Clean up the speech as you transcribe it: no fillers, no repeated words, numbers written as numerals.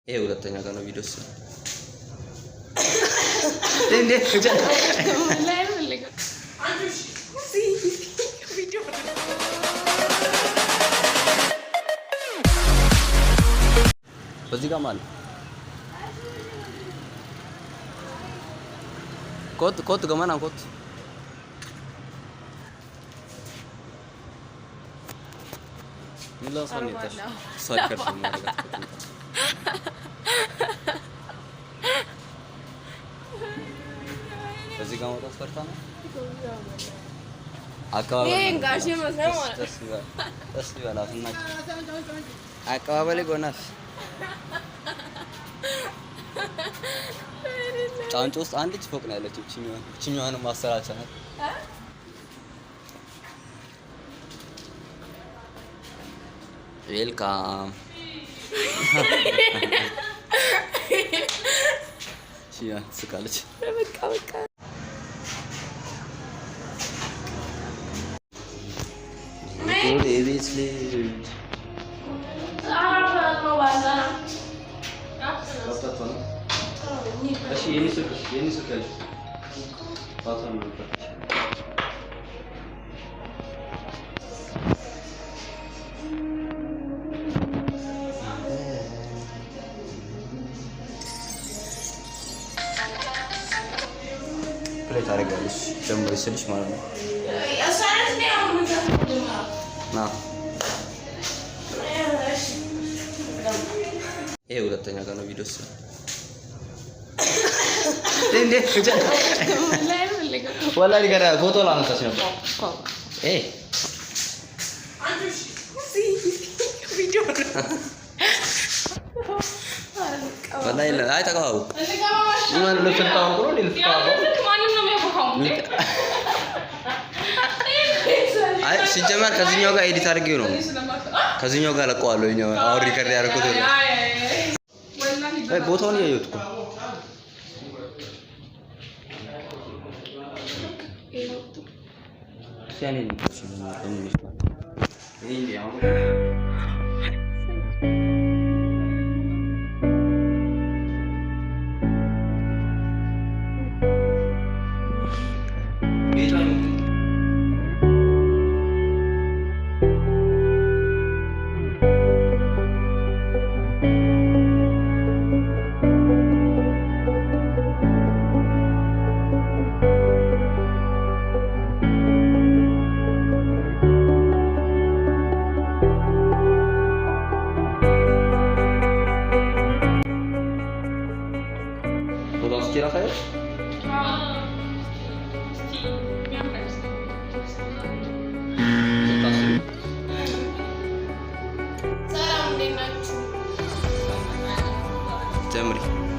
ይሄ ሁለተኛ ቀን ነው ቪዲዮ ሲል እንዴ በዚህ ጋር ማለት ኮት ገመና ኮት ሚላስ አንይታሽ ሳይከር ማለት በዚህ ጋር ወጣ ፈርታ ነው አካባቢ ጋሽ መስለው ደስ ይበላል እና አካባቢ ጎናፍ ጫንጮ ውስጥ አንድ ልጅ ፎቅ ነው ያለችው እቺኛዋን ማሰራቻት ዌልካም ሺያ ስቃለች በቃ ቤቢስ ልጅ እሺ የኔ ስልክ ባታም ነው ፕሌት አደርጋለሽ ጀምሪ ስልሽ ማለት ነው ና ይሄ ሁለተኛ ቀን ነው ቪዲዮ ሲል እንዴ ወላሂ ገና ፎቶ ላነሳሽ ነበር ወላሂ አይ ተቃው ምን ልትጣው ነው ልትጣው አይ ሲጀመር ከዚህኛው ጋር ኤዲት አድርጌው ነው ከዚህኛው ጋር ለቀዋለሁ እኛው አሁን ሪከርድ ያደረኩት ነው አይ ቦታውን ያዩት እኮ ሲያኔ ነው ይሄ አሁን Kira saya? Jamri.